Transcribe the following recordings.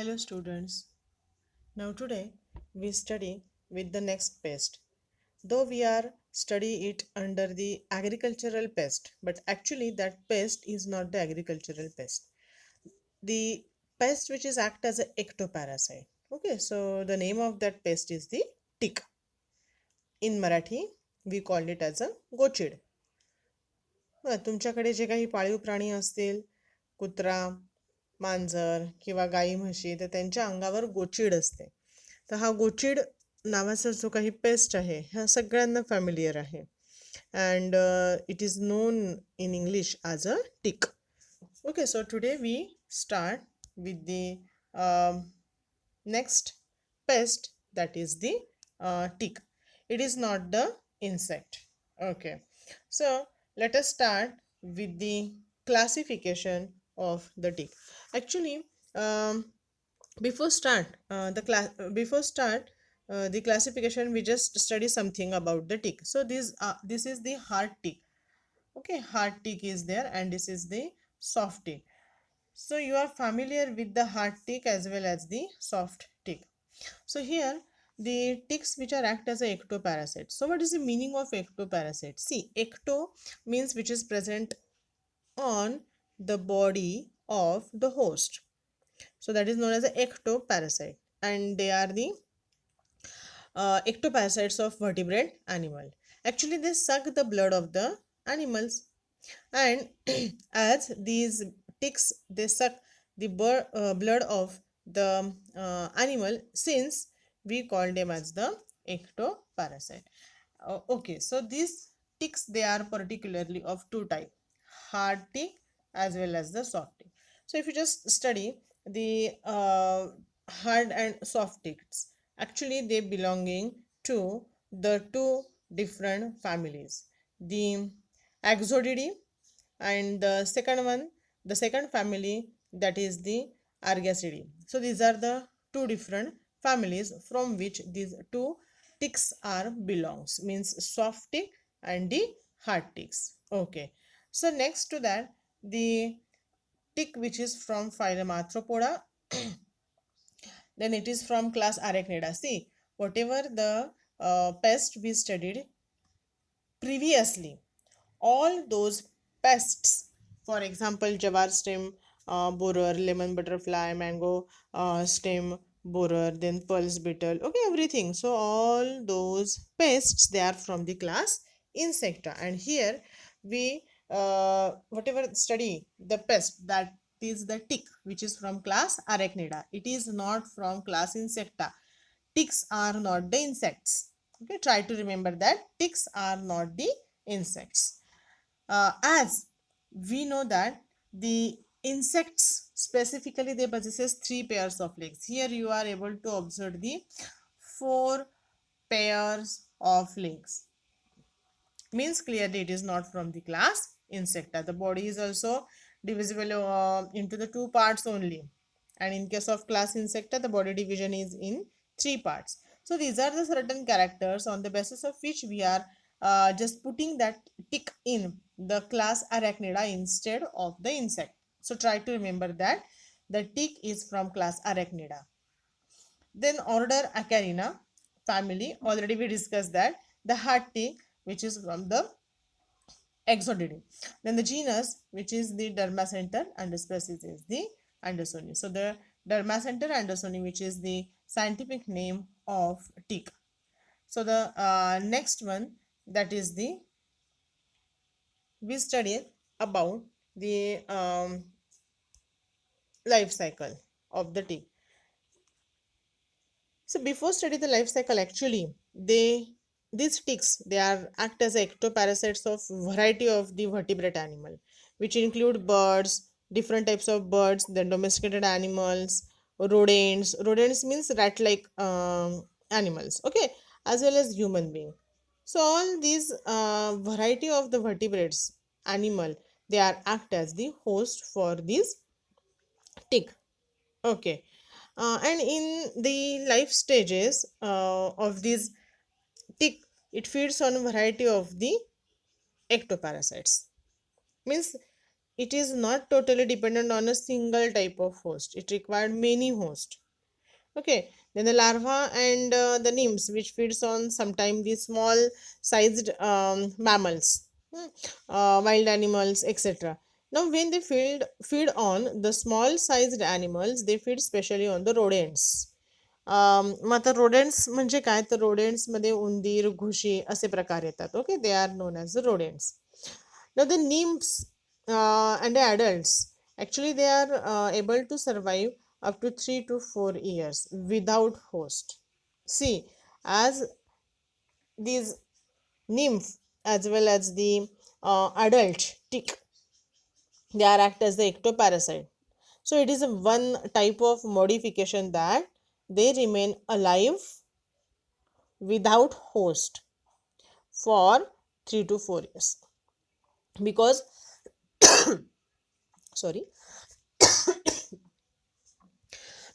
Hello students. Now today we study with the next pest. Though we are study it under the agricultural pest, but actually that pest is not the agricultural pest. The pest which is act as a ectoparasite. Okay, so the name of that pest is the tick. In Marathi we call it as a gochid. तुमच्याकडे जे काही पाळीव प्राणी असतील, कुत्रा, मांजर किंवा गाई म्हशी, तर त्यांच्या अंगावर गोचीड असते. तर हा गोचीड नावाचा जो काही पेस्ट आहे ह्या सगळ्यांना फॅमिलियर आहे. And it is known in English as a tick. Okay, so today we start with the next pest, that is the tick. It is not the insect. Okay, so let us start with the classification of the tick. Actually, um, before start the classification, we just study something about the tick. So this is the hard tick. Okay, hard tick is there, and this is the soft tick. So you are familiar with the hard tick as well as the soft tick. So here the ticks which are act as a ectoparasite. So what is the meaning of ectoparasite? See, ecto means which is present on the body of the host. So that is known as a ectoparasite, and they are the ectoparasites of vertebrate animal. Actually, they suck the blood of the animals, and as these ticks they suck the blood of the animal, since we call them as the ectoparasite. Okay, so these ticks, they are particularly of two type, hard tick as well as the soft tick. So if you just study the hard and soft ticks, actually they belonging to the two different families, the Axodidae, and the second family, that is the Argacidae. So these are the two different families from which these two ticks are belongs, means soft tick and the hard ticks. Okay, so next to that, the tick which is from phylum Arthropoda, then it is from class Arachnida. See, whatever the pest we studied previously, all those pests, for example jawar stem borer, lemon butterfly, mango stem borer, then pulse beetle, okay, everything. So all those pests, they are from the class insecta, and here we whatever study the pest, that is the tick which is from class arachnida. It is not from class insecta. Ticks are not the insects. Okay, try to remember that ticks are not the insects. As we know that the insects specifically, they possesses three pairs of legs. Here you are able to observe the four pairs of legs, means clearly it is not from the class insecta. The body is also divisible into the two parts only, and in case of class insecta, the body division is in three parts. So these are the certain characters on the basis of which we are just putting that tick in the class arachnida instead of the insect. So try to remember that the tick is from class arachnida. Then order Acarina family, already we discussed that, the hard tick which is from the Exodidae. Then the genus, which is the Dermacenter, and the species is the Andersoni. So the Dermacenter Andersoni, which is the scientific name of tick. So the next one, that is the, we studied about the life cycle of the tick. So before study the life cycle, actually these ticks, they are act as ectoparasites of variety of the vertebrate animal, which include birds, different types of birds, then domesticated animals, rodents. Rodents means rat-like animals. Okay, as well as human being. So all these variety of the vertebrates animal, they are act as the host for this tick. Okay, and in the life stages of these tick, it feeds on a variety of the ectoparasites. Means it is not totally dependent on a single type of host. It required many hosts. Okay, then the larva and the nymphs, which feeds on sometimes the small sized mammals, wild animals, etc. Now, when they feed on the small sized animals, they feed specially on the rodents. मग आता rodents म्हणजे काय, तर rodents मध्ये उंदीर, घुशी असे प्रकार येतात. Okay, they are known as the rodents. Now the nymphs and the adults, actually they are able to survive up to 3 to 4 years without host. See, as these nymph as well as the adult tick, they are act as the ectoparasite. So it is a one type of modification that they remain alive without host for 3 to 4 years, because sorry,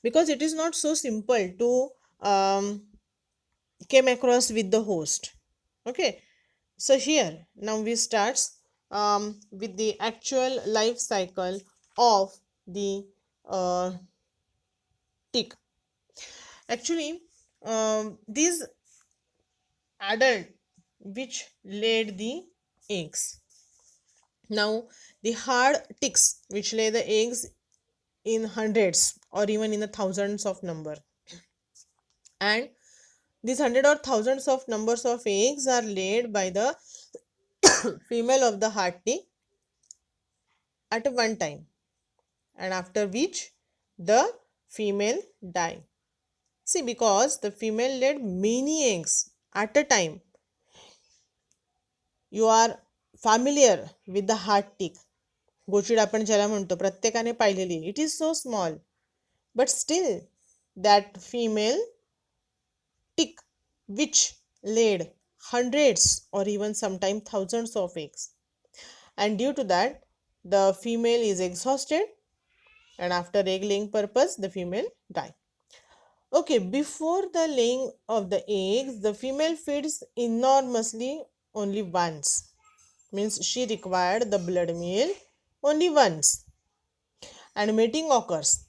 because it is not so simple to came across with the host. Okay, so here now we starts with the actual life cycle of the tick. Actually, these adult which laid the eggs. Now the hard ticks which lay the eggs in hundreds or even in the thousands of number, and these hundred or thousands of numbers of eggs are laid by the female of the hard tick at one time, and after which the female die. See, because the female laid many eggs at a time. You are familiar with the hard tick, गोचिड आपण ज्याला म्हणतो, प्रत्येकाने पाहिलेली. It is so small, but still that female tick which laid hundreds or even sometimes thousands of eggs, and due to that the female is exhausted, and after egg laying purpose the female die. Okay, before the laying of the eggs the female feeds enormously only once, means she required the blood meal only once, and mating occurs.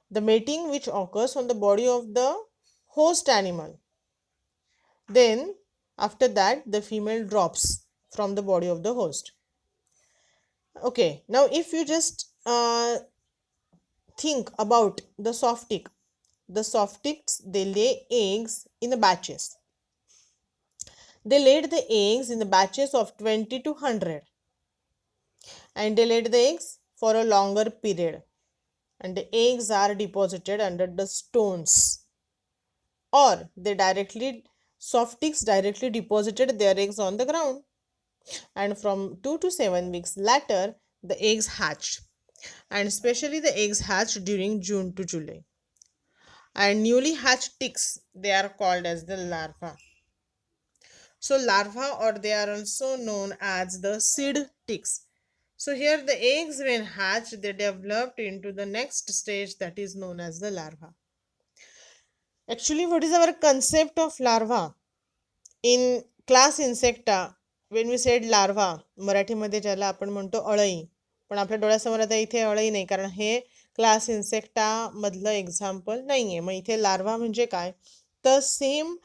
The mating which occurs on the body of the host animal. Then after that the female drops from the body of the host. Okay, now if you just think about the soft tick, the soft ticks they lay eggs in the batches. They laid the eggs in the batches of 20 to 100, and they laid the eggs for a longer period, and the eggs are deposited under the stones, or they directly, soft ticks directly deposited their eggs on the ground, and from 2 to 7 weeks later the eggs hatched, and especially the eggs hatched during June to July, and newly hatched ticks they are called as the larva. So larva, or they are also known as the seed ticks. So here the eggs when hatched they developed into the next stage that is known as the larva. Actually, what is our concept of larva? In class insecta, when we said larva, मराठीमध्ये ज्याला आपण म्हणतो अळई, पण आपल्या डोळ्यासमोर आता इथे अळई नाही, कारण हे क्लास इन्सेक्टा मधलं एक्झाम्पल नाही आहे. मग इथे लार्वा म्हणजे काय, तर सेम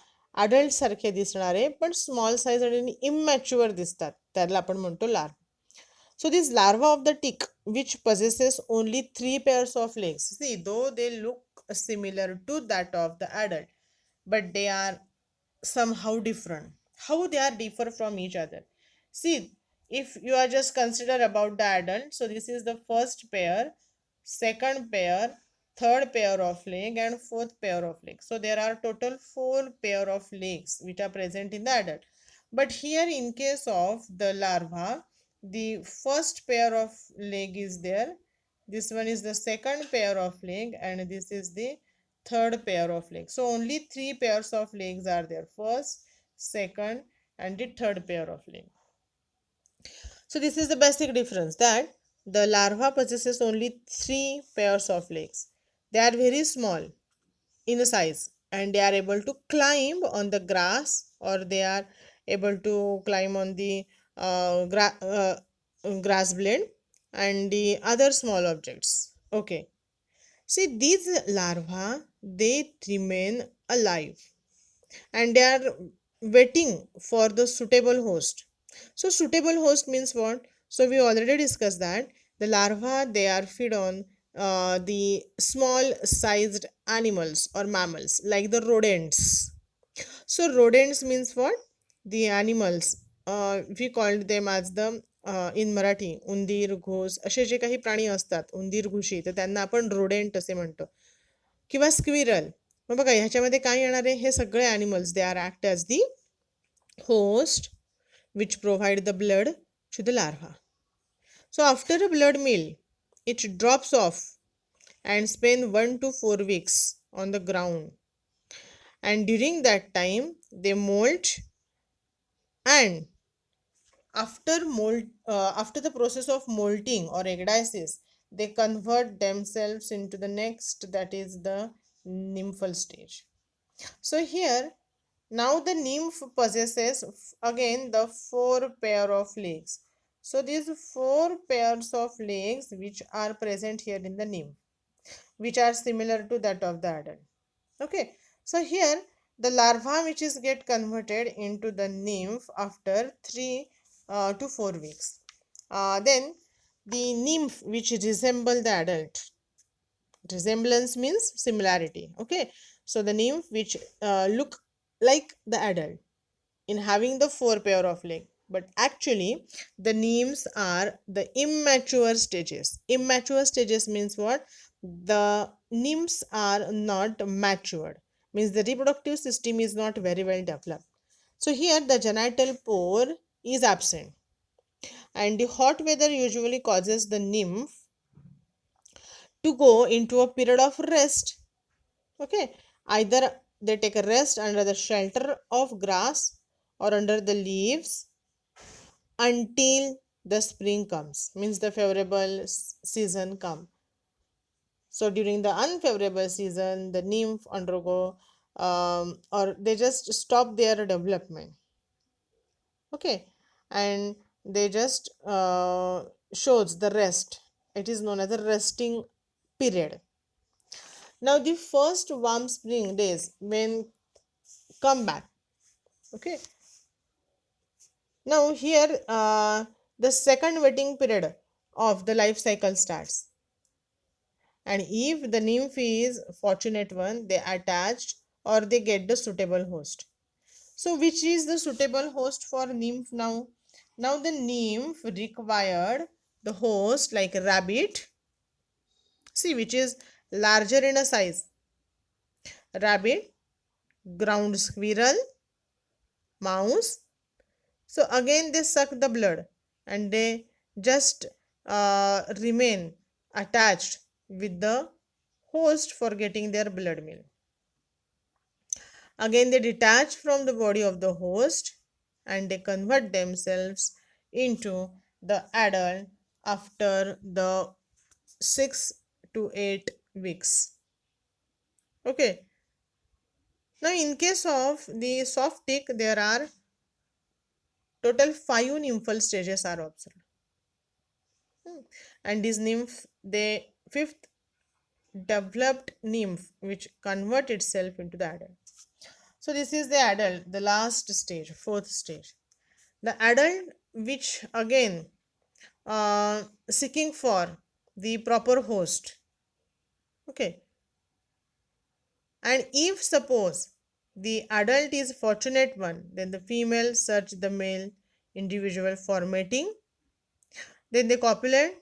अडल्ट सारखे दिसणारे पण स्मॉल साईज आणि इमॅच्युअर दिसतात, त्याला आपण म्हणतो larva. So this larva of the tick which possesses only 3 pairs of legs. See, though they look similar to that of the adult, but they are somehow different. How they are differ from each other? See, if you are just consider about the adult, so this is the first pair, second pair, third pair of leg, and fourth pair of legs. So there are total 4 pair of legs which are present in the adult. But here in case of the larva, the first pair of leg is there, this one is the second pair of leg, and this is the third pair of legs. So only 3 pairs of legs are there, first, second, and the third pair of legs. So this is the basic difference, that the larva possesses only 3 pairs of legs. They are very small in the size, and they are able to climb on the grass, or they are able to climb on the grass blade, and the other small objects. Okay, see, these larvae, they remain alive and they are waiting for the suitable host. So suitable host means what? So we already discussed that the larvae, they are feed on the small sized animals or mammals like the rodents. So rodents means what? The animals. We called them as the in Marathi उंदीर घोस असे जे काही प्राणी असतात उंदीर घुशी तर त्यांना आपण rodent असे म्हणतो किंवा स्क्विरल. मग बघा ह्याच्यामध्ये काय येणार आहे हे सगळे animals they are act as the host which provide the blood to the larva. So after a blood meal, it drops off and spend 1 to 4 weeks on the ground. And during that time, they molt, and after the process of molting or egdiasis, they convert themselves into the next, that is the nymphal stage. So here, now the nymph possesses again the four pair of legs. So these four pairs of legs which are present here in the nymph, which are similar to that of the adult. Okay, so here the larva which is get converted into the nymph after 3 to 4 weeks. Then the nymph which resemble the adult. Resemblance means similarity. Okay, so the nymph which look like the adult in having the four pair of leg, but actually the nymphs are the immature stages. Immature stages means what? The nymphs are not matured, means the reproductive system is not very well developed. So here the genital pore is absent, and the hot weather usually causes the nymph to go into a period of rest. Okay, either they take a rest under the shelter of grass or under the leaves until the spring comes, means the favorable season come. So during the unfavorable season the nymph undergo or they just stop their development. Okay, and they just shows the rest. It is known as a resting period. Now the first warm spring days when come back. Okay, now here the second waiting period of the life cycle starts, and if the nymph is fortunate one, they attached or they get the suitable host. So which is the suitable host for nymph now? Now the nymph required the host like a rabbit, see, which is larger in a size, rabbit, ground squirrel, mouse. So again they suck the blood and they just remain attached with the host for getting their blood meal. Again they detach from the body of the host and they convert themselves into the adult after the 6 to 8 weeks. Okay. Now in case of the soft tick, there are total 5 nymphal stages are observed. And this nymph, the fifth developed nymph which convert itself into the adult. So this is the adult, the last stage, fourth stage. The adult which again seeking for the proper host. Okay, and if suppose the adult is fortunate one, then the female search the male individual for mating, then they copulate,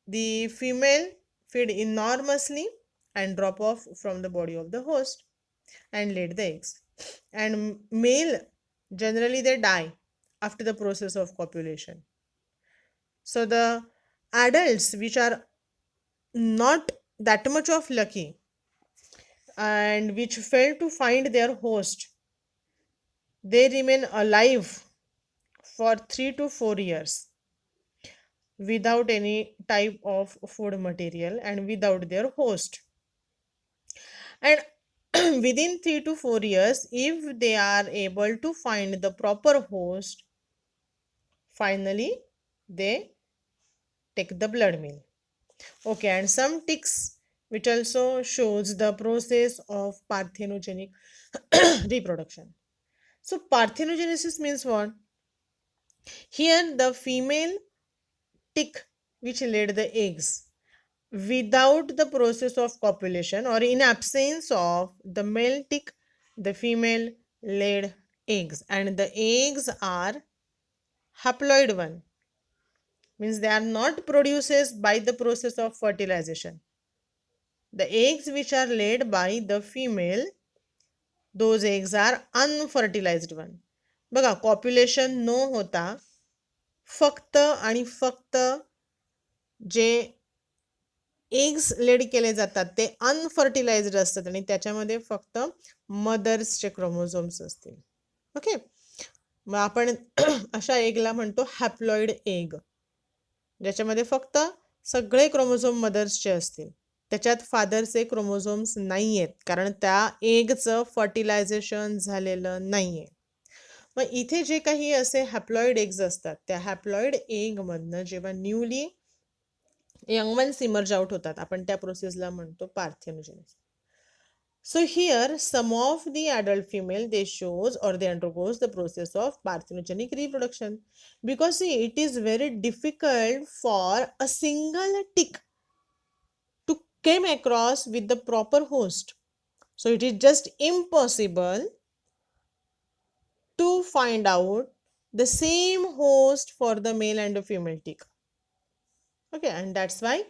the female feed enormously and drop off from the body of the host and laid the eggs, and male generally they die after the process of copulation. So the adults which are not that much of lucky and which fail to find their host, they remain alive for 3 to 4 years without any type of food material and without their host. And within 3 to 4 years, if they are able to find the proper host, finally they take the blood meal. Okay, and some ticks which also shows the process of parthenogenic reproduction. So parthenogenesis means what? Here the female tick which laid the eggs without the process of copulation, or in absence of the male tick, the female laid eggs, and the eggs are haploid one, means they are not produced by the process of fertilization. The eggs which are laid by the female, those eggs are unfertilized one. बघा, कॉप्युलेशन न होता फक्त आणि फक्त जे eggs lead केले जातात ते unfertilised असतात आणि त्याच्यामध्ये फक्त मदर्सचे क्रोमोझोम्स असतील. ओके, मग आपण अशा एगला म्हणतो हॅप्लॉइड एग, ज्याच्यामध्ये फक्त सगळे क्रोमोझोम मदर्सचे असतील, त्याच्यात फादरचे क्रोमोझोम्स नाही आहेत, कारण त्या एगचं फर्टिलायझेशन झालेलं नाही आहे. मग इथे जे काही असे हॅप्लॉइड एग्ज असतात, त्या हॅप्लॉइड एगमधनं जेव्हा newly young ones emerge out होतात, आपण त्या प्रोसेसला म्हणतो parthenogenesis. So here some of the adult female they shows or they undergoes the process of parthenogenic reproduction, because see, it is very difficult for a single tick to come across with the proper host. So it is just impossible to find out the same host for the male and the female tick. Okay, and that's why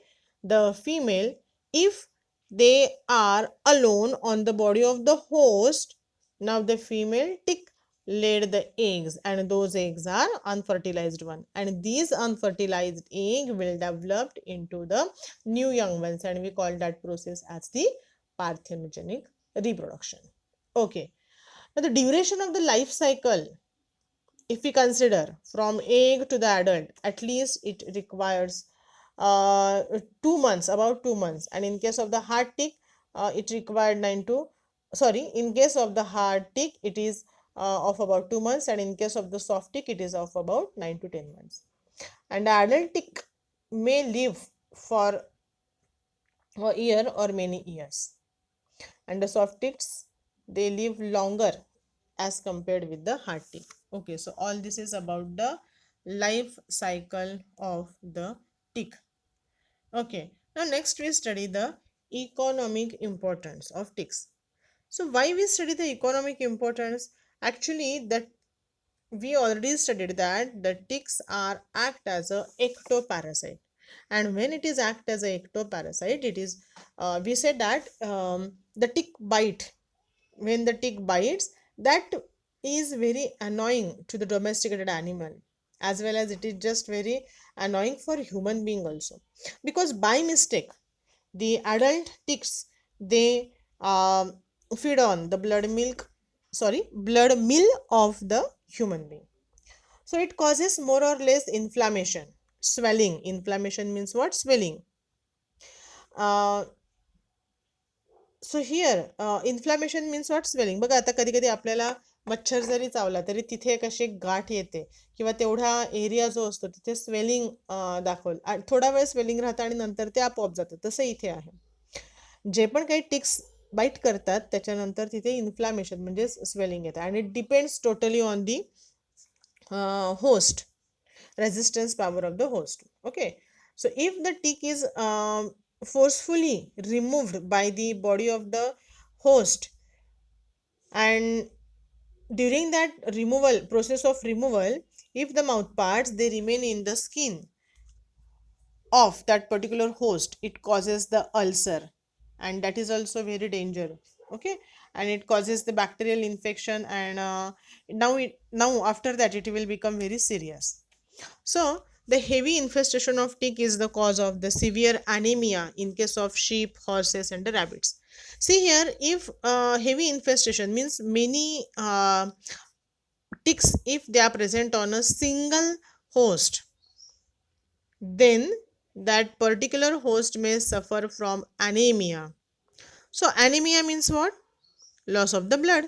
the female, if they are alone on the body of the host, now the female tick laid the eggs, and those eggs are unfertilized one, and these unfertilized egg will develop into the new young ones, and we call that process as the parthenogenic reproduction. Okay, now the duration of the life cycle, if we consider from egg to the adult, at least it requires 2 months, about 2 months, and in case of the hard tick, it required 9 to sorry, in case of the hard tick it is of about 2 months, and in case of the soft tick it is of about 9 to 10 months. And the adult tick may live for a year or many years, and the soft ticks they live longer as compared with the hard tick. Okay, so all this is about the life cycle of the tick. Okay, now next we study the economic importance of ticks. So why we study the economic importance? Actually, that we already studied that the ticks are act as a ectoparasite, and when it is act as a ectoparasite, it is we said that the tick bite, when the tick bites, that is very annoying to the domesticated animal, as well as it is just very annoying for human being also, because by mistake the adult ticks they feed on the blood meal of the human being. So it causes more or less inflammation, swelling. Inflammation means what? Swelling. So here inflammation means what? Swelling. बघा, आता कधी कधी आपल्याला मच्छर जरी चावला तरी तिथे एक अशी गाठ येते, किंवा तेवढा एरिया जो असतो तिथे स्वेलिंग दाखवलं, थोडा वेळ स्वेलिंग राहतं आणि नंतर ते आपोआप जातं. तसं इथे आहे. जे पण काही टिक्स बाईट करतात त्याच्यानंतर तिथे इन्फ्लॅमेशन म्हणजे स्वेलिंग येतं, आणि it depends totally on the host, resistance power of the host. Okay, so if the tick is forcefully removed by the body of the host, and during that removal process of removal, if the mouth parts they remain in the skin of that particular host, it causes the ulcer, and that is also very dangerous. Okay, and it causes the bacterial infection, and now after that it will become very serious. So the heavy infestation of tick is the cause of the severe anemia in case of sheep, horses, and the rabbits. See here, if heavy infestation means many ticks, if they are present on a single host, then that particular host may suffer from anemia. So anemia means what? Loss of the blood.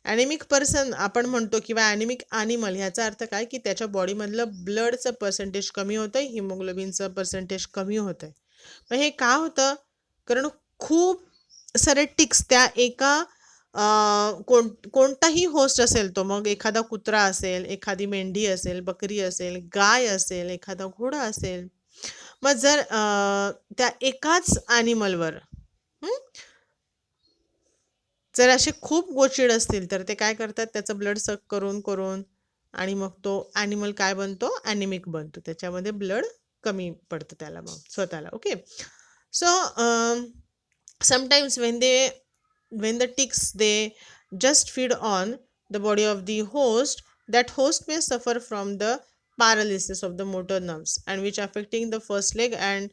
Anemic person आपण म्हणतो किंवा anaemic animal ह्याचा अर्थ काय की त्याच्या बॉडीमधलं ब्लडचं percentage कमी होतं आहे, हिमोग्लोबिनचं पर्सेंटेज कमी होतं आहे. मग हे का होतं? कारण खूप सारे टिक्स त्या एका कोणताही होस्ट असेल तो, मग एखादा कुत्रा असेल, एखादी मेंढी असेल, बकरी असेल, गाय असेल, एखादा घोडा असेल. मग जर त्या एकाच ॲनिमलवर जर असे खूप गोचिड असतील तर ते काय करतात, त्याचं ब्लड सक करून करून आणि मग तो ॲनिमल काय बनतो, ॲनिमिक बनतो. त्याच्यामध्ये ब्लड कमी पडतं त्याला मग स्वतःला. Okay. So sometimes when the ticks they just feed on the body of the host, that host may suffer from the paralysis of the motor nerves and which affecting the first leg, and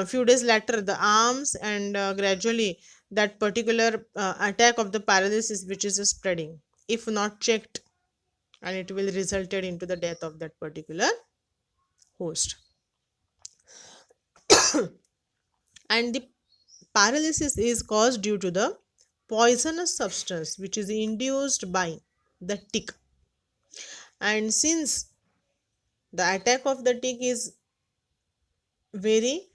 few days later the arms, and gradually that particular attack of the paralysis which is spreading if not checked, and it will resulted into the death of that particular host. And the paralysis is caused due to the poisonous substance which is induced by the tick. And since the attack of the tick is very,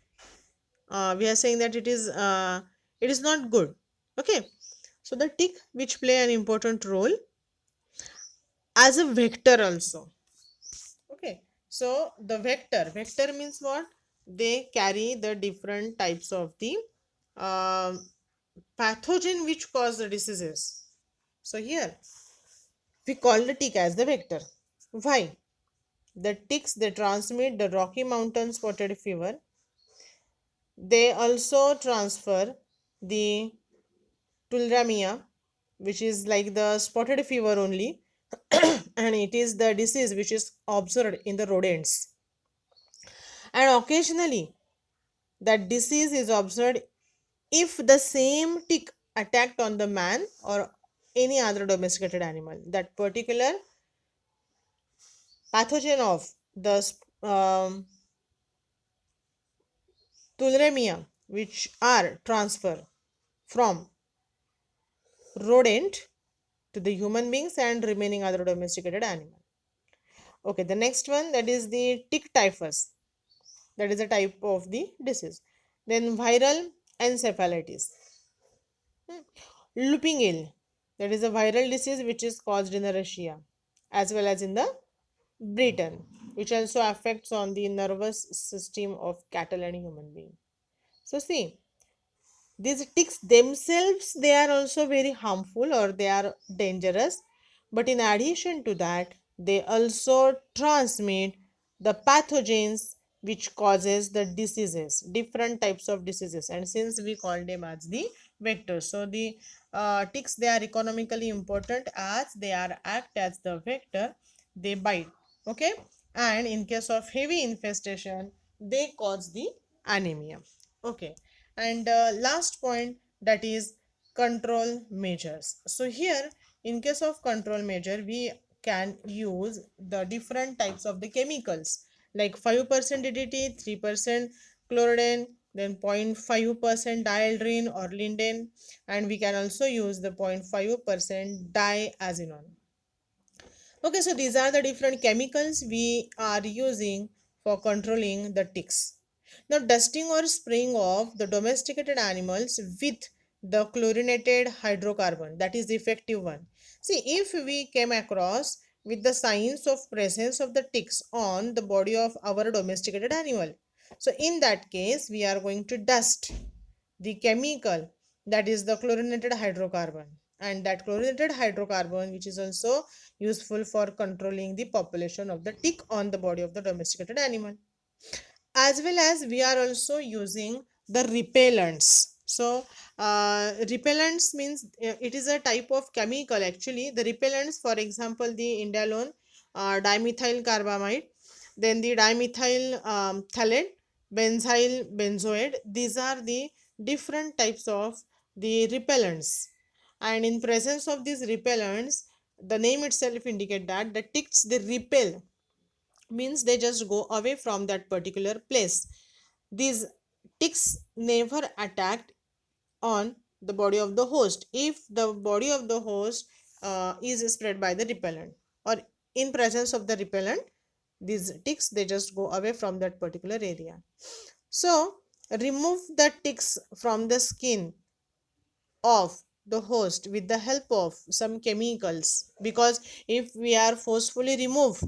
we are saying that it is not good. Okay. So the tick which play an important role as a vector also. Okay. So the vector means what? They carry the different types of the uh, pathogen which cause the diseases. So here we call the tick as the vector. Why? The ticks they transmit the Rocky Mountain spotted fever. They also transfer the tularemia, which is like the spotted fever only, and it is the disease which is observed in the rodents. And occasionally, that disease is observed if the same tick attacked on the man or any other domesticated animal. That particular pathogen of the tularemia, which are transferred from rodent to the human beings and remaining other domesticated animal. Okay, the next one, that is the tick typhus. That is a type of the disease. Then viral encephalitis. Looping ill. That is a viral disease which is caused in the Russia as well as in the Britain, which also affects on the nervous system of cattle and human being. So see, these ticks themselves, they are also very harmful or they are dangerous, but in addition to that they also transmit the pathogens which causes the diseases, different types of diseases, and since we call them as the vectors, so the ticks they are economically important as they are act as the vector. They bite, okay, and in case of heavy infestation they cause the anemia. Okay. And last point, that is control measures. So here in case of control measure we can use the different types of the chemicals like 5% DDT, 3% chlorine, then 0.5% dieldrin or linden, and we can also use the 0.5% diazinon. Okay, so these are the different chemicals we are using for controlling the ticks. Now, dusting or spraying of the domesticated animals with the chlorinated hydrocarbon, that is the effective one. See, if we came across with the signs of presence of the ticks on the body of our domesticated animal, so in that case, we are going to dust the chemical, that is the chlorinated hydrocarbon, and that chlorinated hydrocarbon which is also useful for controlling the population of the tick on the body of the domesticated animal. As well as we are also using the repellents. So repellents means it is a type of chemical. Actually the repellents, for example the indalone, dimethyl carbamide, then the dimethyl phthalate, benzyl benzoate, these are the different types of the repellents. And in presence of these repellents, the name itself indicate that the ticks they repel, means they just go away from that particular place. These ticks never attacked on the body of the host. If the body of the host is spread by the repellent, or in presence of the repellent, these ticks they just go away from that particular area. So remove the ticks from the skin of the host with the help of some chemicals, because if we are forcefully remove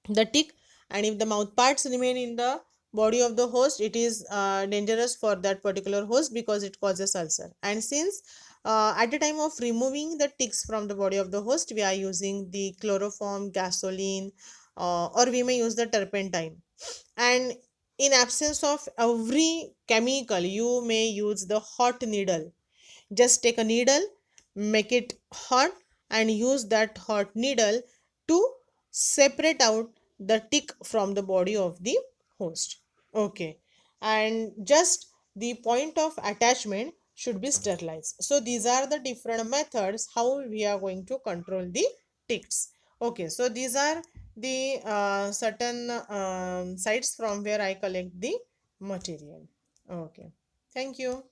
the tick, and if the mouth parts remain in the body of the host, it is dangerous for that particular host because it causes ulcer. And since at the time of removing the ticks from the body of the host, we are using the chloroform, gasoline, or we may use the turpentine. And in absence of every chemical, you may use the hot needle. Just take a needle, make it hot, and use that hot needle to separate out the tick from the body of the host. Okay. And just the point of attachment should be sterilized. So these are the different methods how we are going to control the ticks. Okay, so these are the certain sites from where I collect the material. Okay, thank you.